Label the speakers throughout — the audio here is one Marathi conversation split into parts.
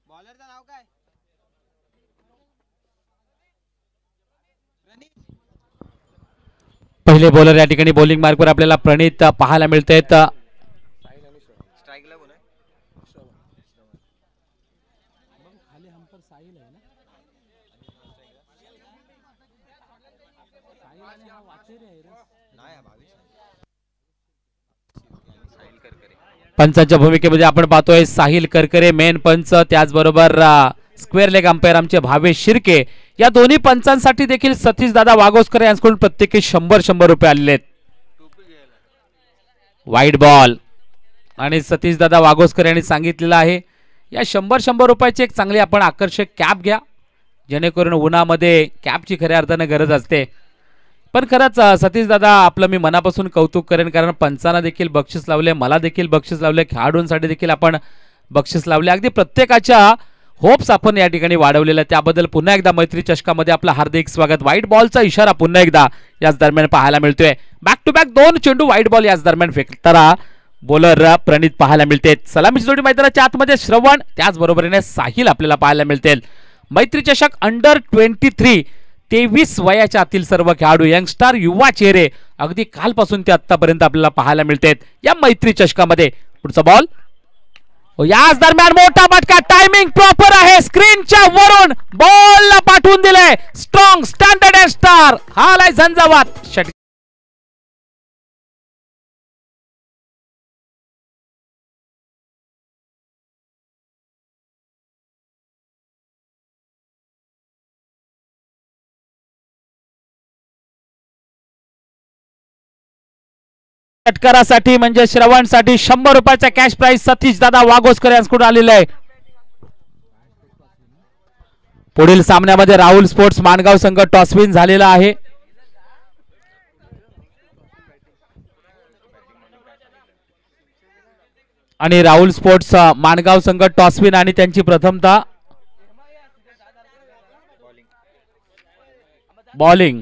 Speaker 1: बॉलरचं नाव काय?
Speaker 2: पहिले बॉलर या ठिकाणी बॉलिंग मार्कवर आपल्याला प्रणित पाहायला मिळते.
Speaker 1: स्ट्राईकला कोण आहे?
Speaker 2: पंचांच्या भूमिकेमध्ये आपण पाहतोय साहिल करकरे मेन पंच, त्याचबरोबर स्क्वेअर लेग अंपायर आमचे भावेश शिर्के. या दोन्ही पंचांसाठी देखील सतीश दादा वाघोसकर यांच्याकडून प्रत्येकी 100 रुपये आलेले आहेत. वाईट बॉल आणि सतीश दादा वाघोसकर यांनी सांगितलेलं आहे या 100 रुपयाची एक चांगली आपण आकर्षक कॅप घ्या, जेणेकरून उन्हामध्ये कॅपची खऱ्या अर्थाने गरज असते. पण खरंच सतीश दादा आपलं मी मनापासून कौतुक करेन, कारण पंचांना देखील बक्षीस लावले, मला देखील बक्षीस लावले, खेळाडूंसाठी देखील आपण बक्षीस लावले. अगदी प्रत्येकाच्या होप्स आपण या ठिकाणी वाढवलेल्या, त्याबद्दल पुन्हा एकदा मैत्री चषकामध्ये आपलं हार्दिक स्वागत. व्हाईट बॉलचा इशारा पुन्हा एकदा याच दरम्यान पाहायला मिळतोय. बॅक टू बॅक 2 चेंडू व्हाईट बॉल याच दरम्यान फेकताना बॉलर प्रणित पाहायला मिळते. सलामीची जोडी मैदानाच्या आतमध्ये श्रवण, त्याचबरोबरीने साहिल आपल्याला पाहायला मिळतील. मैत्री चषक अंडर 23 23 वयाच्या आतील सर्व खेळाडू, यंगस्टार, युवा चेहरे अगदी कालपासून ते आतापर्यंत आपल्याला पाहायला मिळतात या मैत्री चषकामध्ये. पुढचा बॉल याच दरम्यान मोठा फटका, टायमिंग प्रॉपर आहे, स्क्रीनच्या वरून बॉलला पाठवून दिले. स्ट्रॉंग स्टँडर्ड अँड स्टार हालाय झंझावात. षटकारासाठी म्हणजे श्रवणसाठी 100 रुपयाचा कॅश प्राइज सतीश दादा वाघोसकर यांच्याकडून आलेला आहे. पुढील सामन्यामध्ये राहुल स्पोर्ट्स माणगाव संघ टॉसविन झालेला आहे. आणि राहुल स्पोर्ट्स माणगाव संघ टॉसविन आणि त्यांची प्रथमतः बॉलिंग.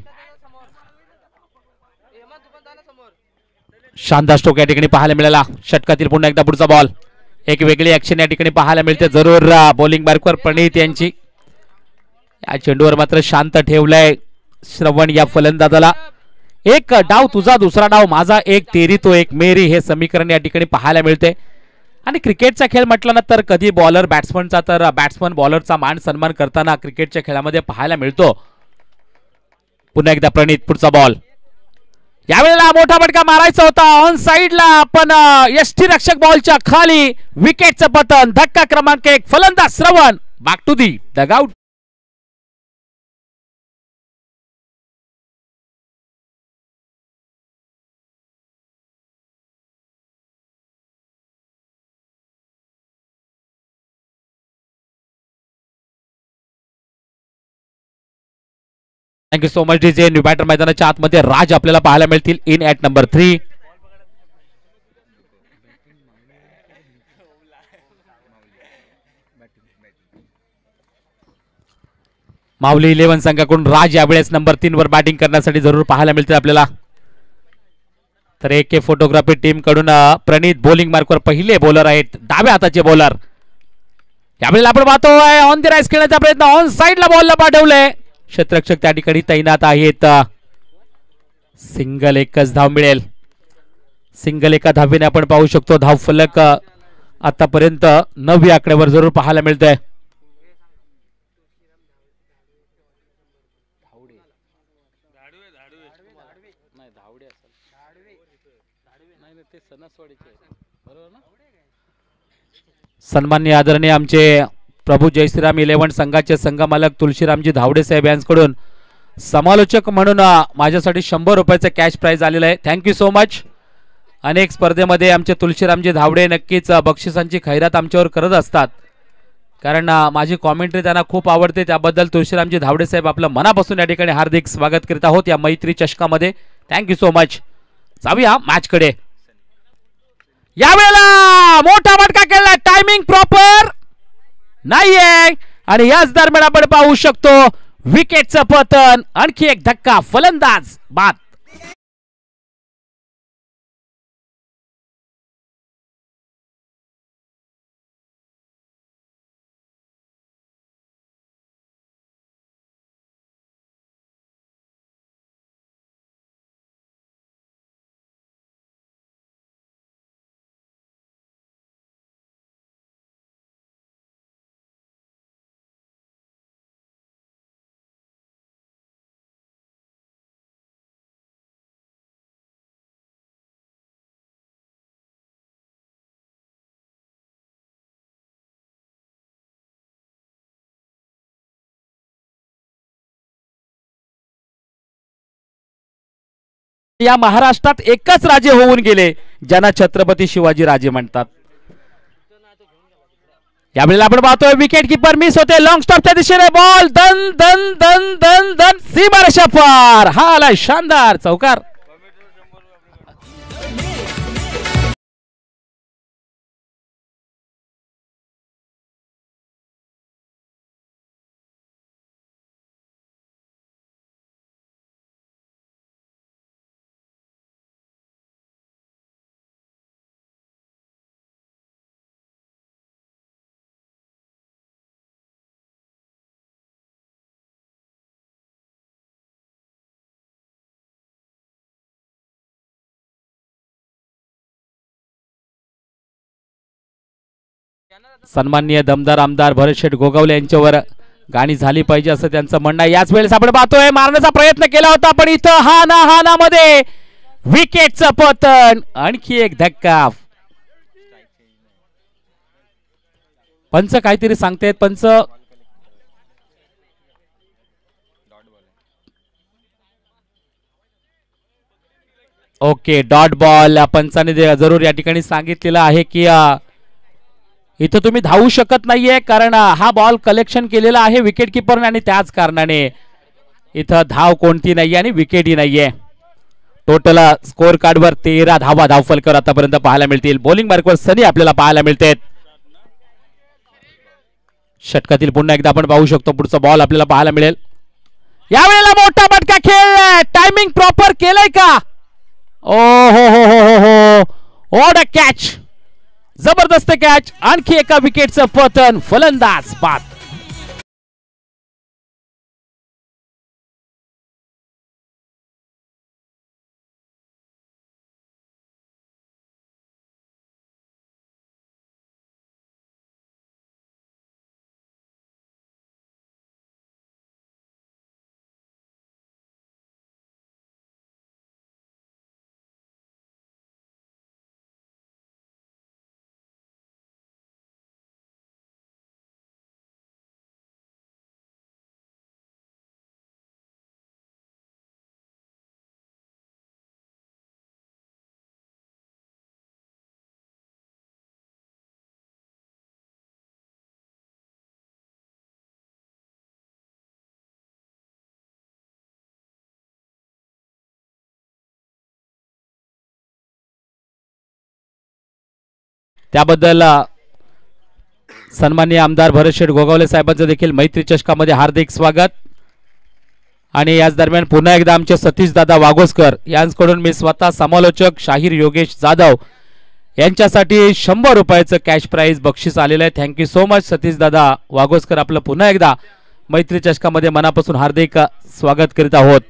Speaker 2: शानदार स्ट्रोक या ठिकाणी पाहायला मिळाला. षटकातील पुन्हा एकदा पुढचा बॉल, एक वेगळी ऍक्शन या ठिकाणी पाहायला मिळते. जरूर बॉलिंग मार्कवर प्रणित यांची. या चेंडूवर मात्र शांत ठेवलाय श्रवण या फलंदाजाला. एक डाव तुझा, दुसरा डाव माझा, एक तेरी तो एक मेरी, हे समीकरण या ठिकाणी पाहायला मिळते. आणि क्रिकेटचा खेळ म्हटलं ना तर कधी बॉलर बॅट्समनचा, तर बॅट्समन बॉलरचा मान सन्मान करताना क्रिकेटच्या खेळामध्ये पाहायला मिळतो. पुन्हा एकदा प्रणित, पुढचा बॉल. यावेळेला मोठा फटका मारायचा होता ऑन साइडला, पण यष्टी रक्षक बॉलच्या खाली, विकेटचं पतन. धक्का क्रमांक 1, फलंदाज Shravan back to the dugout. Thank you so much DJ. New batter मैदानाच्या आतमध्ये राज आपल्याला पाहायला मिळतील इन ॲट नंबर 3. माऊली 11 संघाकडून राज यावेळेस नंबर 3 वर बॅटिंग करण्यासाठी जरूर पाहायला मिळतील आपल्याला. तर AK फोटोग्राफी टीम कडून प्रणित बॉलिंग मार्कवर पहिले बॉलर आहेत, डाव्या हाताचे बॉलर. यावेळेला आपण पाहतोय ऑन द राईस खेळण्याचा प्रयत्न, ऑन साइडला बॉलला पाठवले. क्षेत्ररक्षक त्या ठिकाणी तैनात आहेत. सिंगल, एकच धाव मिळेल. सिंगल एका धावेने आपण पाहू शकतो धाव फलक आतापर्यंत 9 आकड्यावर जरूर पाहायला मिळतंय. सन्माननीय आदरणीय आमचे प्रभू जयश्रीराम 11 संघाचे संघमालक तुळशीरामजी धावडे साहेब यांच्याकडून समालोचक म्हणून माझ्यासाठी 100 रुपयाचे कॅश प्राइज आलेलं आहे. Thank you so much. अनेक स्पर्धेमध्ये आमचे तुळशीरामजी धावडे नक्कीच बक्षिसांची खैरात आमच्यावर करत असतात, कारण माझी कॉमेंट्री त्यांना खूप आवडते. त्याबद्दल तुळशीरामजी धावडे साहेब आपलं मनापासून या ठिकाणी हार्दिक स्वागत करीत आहोत या मैत्री चषकामध्ये. Thank you so much. जाऊया मॅचकडे. यावेळेला मोठा फटका केला, टायमिंग प्रॉपर नाहीये आणि याच दरम्यान आपण पाहू शकतो विकेटचं पतन. आणखी एक धक्का, फलंदाज बाद. या महाराष्ट्रात एकच राजे होऊन गेले ज्यांना छत्रपती शिवाजी राजे म्हणतात. यावेळेला आपण पाहतोय विकेट किपर मिस होते. लॉंग स्टॉपच्या दिशेने बॉल दन दन दन दन दन सीमारेषा पार. हा आला शानदार चौकार. सन्माननीय दमदार आमदार भरत शेठ गोगावले यांच्यावर गाणी झाली पाहिजे असं त्यांचं म्हणणं आहे. याच वेळेस आपण पाहतोय मारण्याचा प्रयत्न केला होता पण इथं हाना मध्ये विकेटचं पतन. आणखी एक धक्का. पंच काहीतरी सांगतायत. पंच ओके डॉट बॉल. पंचाने जरूर या ठिकाणी सांगितलेलं आहे की इथं तुम्ही धावू शकत नाहीये कारण हा बॉल कलेक्शन केलेला आहे विकेट किपरने आणि त्याच कारणाने इथं धाव कोणती नाहीये आणि विकेटही नाहीये. टोटल स्कोर कार्डवर 13 धावा धावफलकर आतापर्यंत पाहायला मिळतील. बॉलिंग मार्कवर सनी आपल्याला पाहायला मिळते. षटकातील पुन्हा एकदा आपण पाहू शकतो पुढचा बॉल आपल्याला पाहायला मिळेल. यावेळेला मोठा बटका खेळ. टायमिंग प्रॉपर केलंय का? ओ हो हो हो हो हो. What a catch. जबरदस्त कॅच. आणखी एका विकेटचं पतन. फलंदाज बाद. त्याबद्दल सन्माननीय आमदार भरत शेठ गोगावले साहेबांचं देखील मैत्री चषकामध्ये हार्दिक स्वागत. आणि याच दरम्यान पुन्हा एकदा आमचे सतीश दादा वाघोसकर यांच्याकडून मी स्वतः समालोचक शाहीर योगेश जाधव यांच्यासाठी 100 रुपयाचं कॅश प्राइज बक्षीस आलेलं आहे. थँक्यू सो मच सतीश दादा वाघोसकर. आपलं पुन्हा एकदा मैत्री चषकामध्ये मनापासून हार्दिक स्वागत करीत आहोत.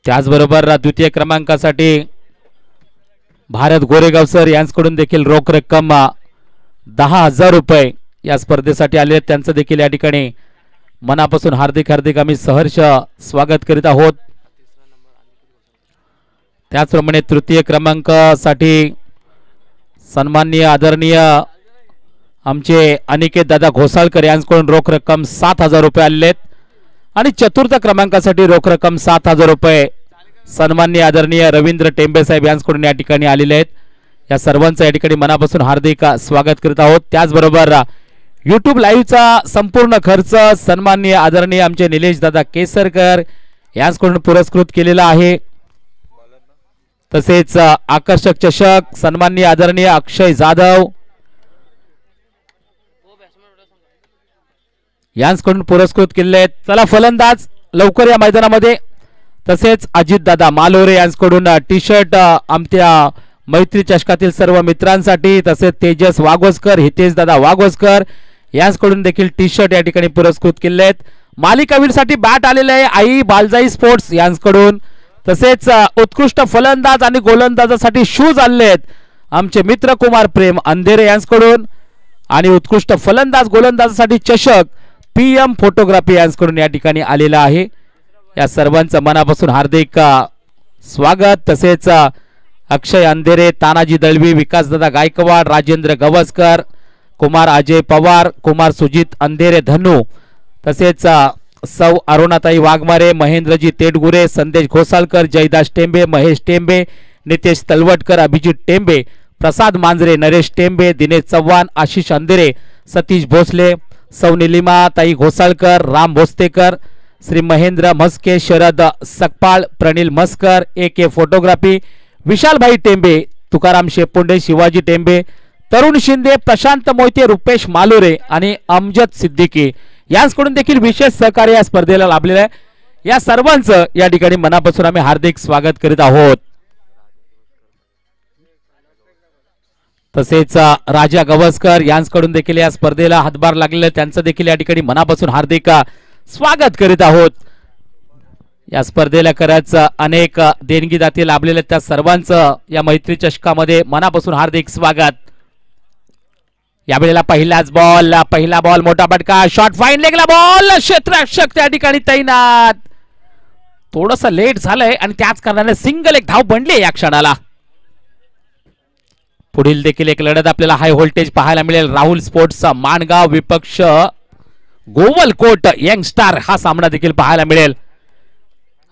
Speaker 2: त्याचबरोबर द्वितीय क्रमांकासाठी भारत गोरेगाव सर यांच्याकडून देखील रोख रक्कम 10,000 रुपये या स्पर्धेसाठी आले. त्यांचं देखील या ठिकाणी मनापासून हार्दिक हार्दिक आम्ही सहर्ष स्वागत करीत आहोत. त्याचप्रमाणे तृतीय क्रमांकासाठी सन्माननीय आदरणीय आमचे अनिकेत दादा घोसाळकर यांच्याकडून रोख रक्कम 7,000 रुपये आलेले आहेत. आणि चतुर्थ क्रमांकासाठी रोख रक्कम 7,000 रुपये सन्माननीय आदरणीय रवींद्र टेंबे साहेब यांच्याकडून या ठिकाणी आलेले आहेत. या सर्वांचं या ठिकाणी मनापासून हार्दिक स्वागत करत आहोत. त्याचबरोबर YouTube लाईव्हचा संपूर्ण खर्च सन्माननीय आदरणीय आमचे निलेश दादा केसरकर यांच्याकडून पुरस्कृत केलेला आहे. तसेच आकर्षक चषक सन्माननीय आदरणीय अक्षय जाधव यांच्याकडून पुरस्कृत केले आहेत. चला फलंदाज लवकर या मैदानामध्ये. तसेच अजित दादा मालोरे यांच्याकडून टी शर्ट आमच्या मैत्री चषकातील सर्व मित्रांसाठी. तसेच तेजस वाघोसकर हितेश दादा वाघोसकर यांच्याकडून देखील टी शर्ट या ठिकाणी पुरस्कृत केले आहेत. मालिकावीरसाठी बॅट आलेले आहे आई बालजाई स्पोर्ट्स यांच्याकडून. तसेच उत्कृष्ट फलंदाज आणि गोलंदाजासाठी शूज आले आहेत आमचे मित्र कुमार प्रेम अंधेरे यांच्याकडून. आणि उत्कृष्ट फलंदाज गोलंदाजासाठी चषक PM फोटोग्राफी यांच्याकडून या ठिकाणी आलेला आहे. या सर्वांचं मनापासून हार्दिक स्वागत. तसेच अक्षय अंधेरे तानाजी दळवी विकासदादा गायकवाड राजेंद्र गवसकर कुमार अजय पवार कुमार सुजित अंधेरे धनु तसेच सौ अरुणाताई वाघमारे, महेंद्रजी तेटगुरे, संदेश घोसाळकर, जयदास टेंबे, महेश टेंबे, नितेश तलवटकर, अभिजित टेंबे, प्रसाद मांजरे, नरेश टेंबे, दिनेश चव्हाण, आशिष अंधेरे, सतीश भोसले, सौ निलिमा ताई घोसाळकर, राम भोसतेकर, श्री महेंद्र म्हस्के, शरद सकपाळ, प्रनिल मस्कर, AK फोटोग्राफी, विशालभाई टेंबे, तुकाराम शेपुंडे, शिवाजी टेंबे, तरुण शिंदे, प्रशांत मोहिते, रुपेश मालुरे आणि अमजद सिद्दीकी यांकडून देखील विशेष सहकार्य या स्पर्धेला लाभलेलं आहे। या सर्वांचं या ठिकाणी मनापासून आम्ही हार्दिक स्वागत करीत आहोत। तसेच राजा गवसकर यांकडून देखील या स्पर्धेला हातभार लागलेला त्यांचं देखील या ठिकाणी मनापासून हार्दिक स्वागत करीत आहोत। या स्पर्धेला खरंच अनेक देणगीदाते लाभलेले त्या सर्वांचं या मैत्री चषकामध्ये मनापासून हार्दिक स्वागत। यावेळेला पहिला बॉल मोठा फटका, शॉट फाईन लेगला बॉल, क्षेत्ररक्षक त्या ठिकाणी तैनात, थोडस लेट झालंय आणि त्याच कारणाने सिंगल एक धाव बनली या क्षणाला। पुढील देखील एक लढत आपल्याला हाय व्होल्टेज पाहायला मिळेल। राहुल स्पोर्ट्सचा माणगाव विपक्ष गोवलकोट यंगस्टार हा सामना देखील पाहायला मिळेल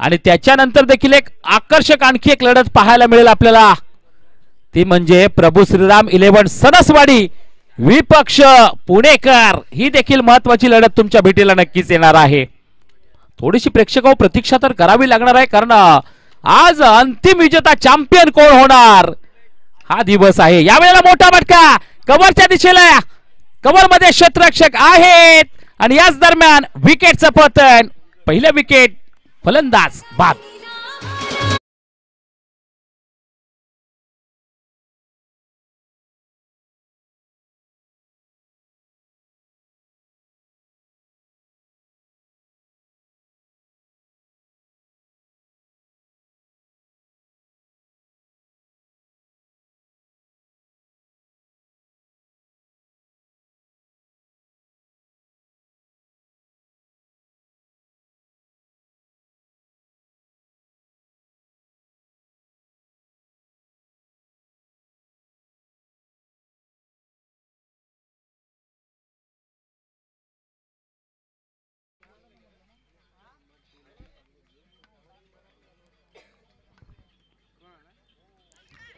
Speaker 2: आणि त्याच्यानंतर देखील एक आकर्षक आणखी एक लढत पाहायला मिळेल आपल्याला, ती म्हणजे प्रभू श्रीराम 11 सणसवाडी विपक्ष पुणेकर। ही देखील महत्वाची लढत तुमच्या भेटीला नक्कीच येणार आहे। थोडीशी प्रेक्षकांनो प्रतीक्षा तर करावी लागणार आहे, कारण आज अंतिम विजेता चॅम्पियन कोण होणार हा दिवस आहे। यावेळेला मोठा फटका कव्हरच्या दिशेला, कव्हर मध्ये क्षेत्ररक्षक आहेत आणि याच दरम्यान विकेटचं पतन, पहिलं विकेट फलंदाज बाद।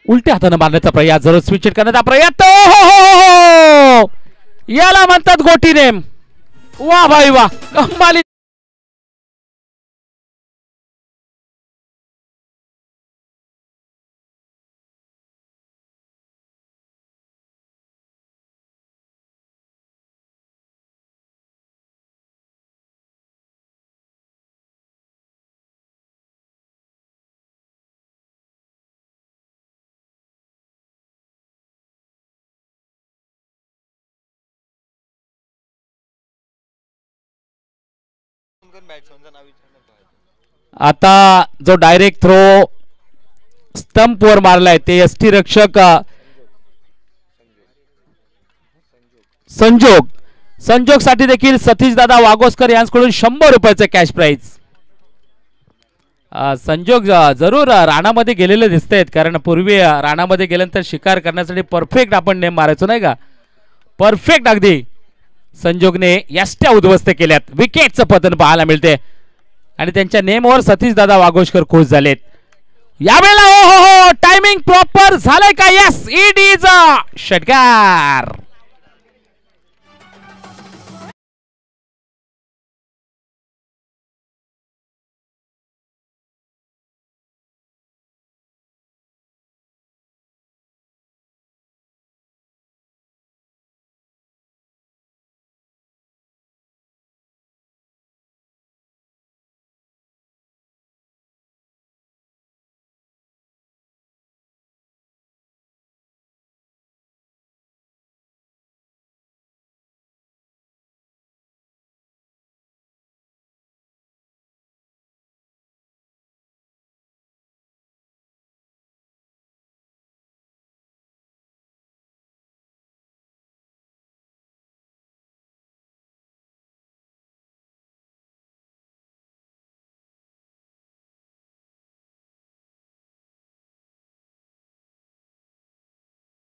Speaker 2: उलट्या हाताने मारण्याचा प्रयास, जरूर स्विच करण्याचा प्रयत्न, याला म्हणतात गोटी नेम। वा भाई वा, कमाली। आता जो डायरेक्ट थ्रो स्टंप वर मारलाय ते एसटी रक्षक संजोग साठी देखील सतीश दादा वागोस्कर यांच्याकडून 100 रुपयाचं कॅश प्राइज। संजोग जरूर राणामध्ये गेलेले दिसतायत, कारण पूर्वी राणामध्ये गेल्यानंतर शिकार करण्यासाठी परफेक्ट आपण नेम मारायचो नाही का, परफेक्ट अगदी संजोगने यष्ट्या उद्ध्वस्त केल्यात। विकेटचं पतन पाहायला मिळते आणि त्यांच्या नेमवर सतीश दादा वागोस्कर खुश झालेत। यावेळेला हो टायमिंग प्रॉपर झालंय का? यस, इट इज अ षटकार।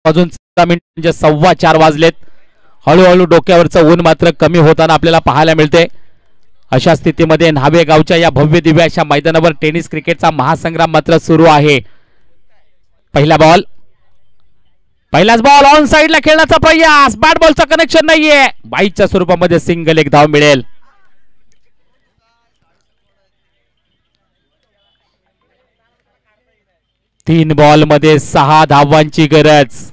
Speaker 2: अजून 17 मिनिट म्हणजे 4:15 वाजलेत। हळूहळू डोक्यावरचं ऊन मात्र कमी होताना आपल्याला पाहायला मिळते अशा स्थितीमध्ये न्हावे गावच्या या भव्य दिव्य अशा मैदानावर टेनिस क्रिकेटचा महासंग्राम मात्र सुरू आहे. पहिलाच बॉल ऑन साइडला खेळण्याचा प्रयास, बॅट बॉलचा कनेक्शन नाहीये, बाईच्या स्वरूपामध्ये सिंगल, एक धाव मिळेल. तीन बॉल मध्ये 6 धावांची गरज.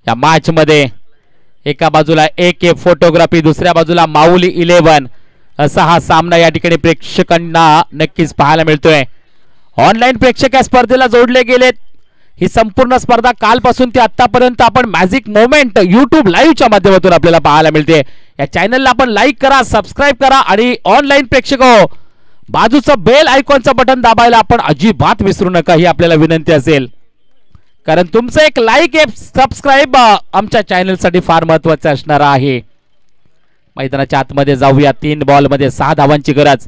Speaker 2: या मॅच मध्ये एका बाजूला AK फोटोग्राफी, दुसऱ्या बाजूला माऊली 11 असा हा सामना या ठिकाणी प्रेक्षकांना नक्कीच पाहायला मिळतोय. ऑनलाईन प्रेक्षक या स्पर्धेला जोडले गेलेत. ही संपूर्ण स्पर्धा कालपासून ते आतापर्यंत आपण मॅजिक मोमेंट YouTube लाईव्हच्या माध्यमातून आपल्याला पाहायला मिळते. या चॅनलला आपण लाईक करा, सबस्क्राईब करा आणि ऑनलाईन प्रेक्षक बाजूचं बेल आयकॉनचं बटन दाबायला आपण अजिबात विसरू नका, ही आपल्याला विनंती असेल. कारण तुमचं एक लाईक, एक सबस्क्राईब आमच्या चॅनलसाठी फार महत्त्वाचं असणार आहे. मैदानाच्या आतमध्ये जाऊया. 3 बॉल मध्ये 6 धावांची गरज.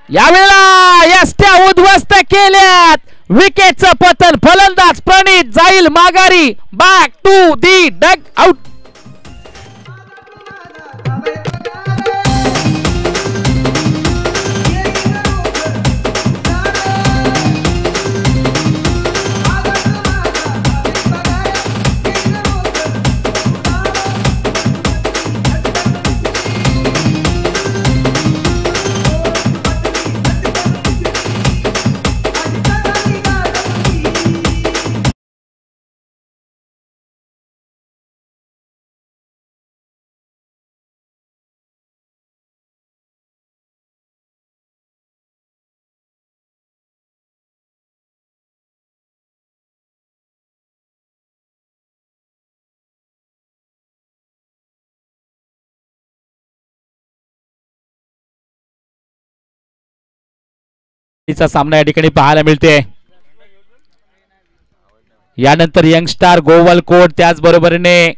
Speaker 2: यावेळेला यष्ट्या उद्ध्वस्त केल्यात. विकेटचं पतन, फलंदाज प्रणित जाईल माघारी. Back to the dugout. चा सामना या ठिकाणी पाहायला मिळते. यानंतर यंगस्टार गोवलकोट, त्याचबरोबरीने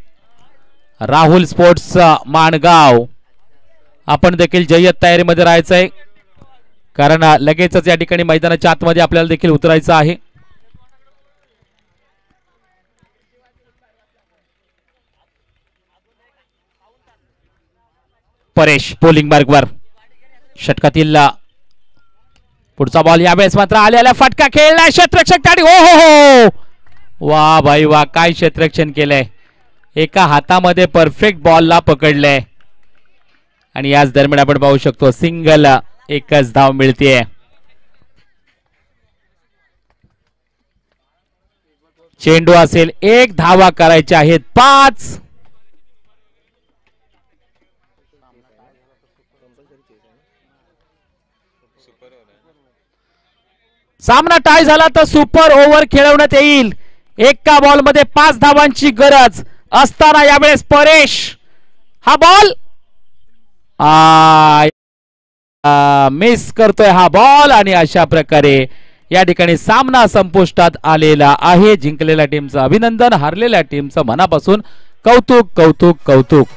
Speaker 2: राहुल स्पोर्ट्स माणगाव, आपण देखील जय्यत तयारीमध्ये राहायचंय, कारण लगेचच या ठिकाणी मैदानाच्या आतमध्ये आपल्याला देखील उतरायचं आहे. परेश बॉलिंग मार्गवर, षटकातील पुढचा बॉल यावेळेस मात्र आलेला फटका खेळलाय. क्षेत्ररक्षक ताडी. हो हो हो, वा भाई वा, काय क्षेत्ररक्षण केलंय. एका हातामध्ये परफेक्ट बॉलला पकडलंय आणि याच दरम्यान आपण पाहू शकतो सिंगल, एकच धाव मिळतेय. चेंडू असेल, 1 धावा करायच्या आहेत, 5. सामना टाय झाला तर सुपर ओव्हर खेळवण्यात येईल. एका बॉल मध्ये 5 धावांची गरज असताना यावेळेस परेश हा बॉल मिस करतोय हा बॉल आणि अशा प्रकारे या ठिकाणी सामना संपुष्टात आलेला आहे. जिंकलेल्या टीमचं अभिनंदन, हारलेल्या टीमचं मनापासून कौतुक कौतुक कौतुक.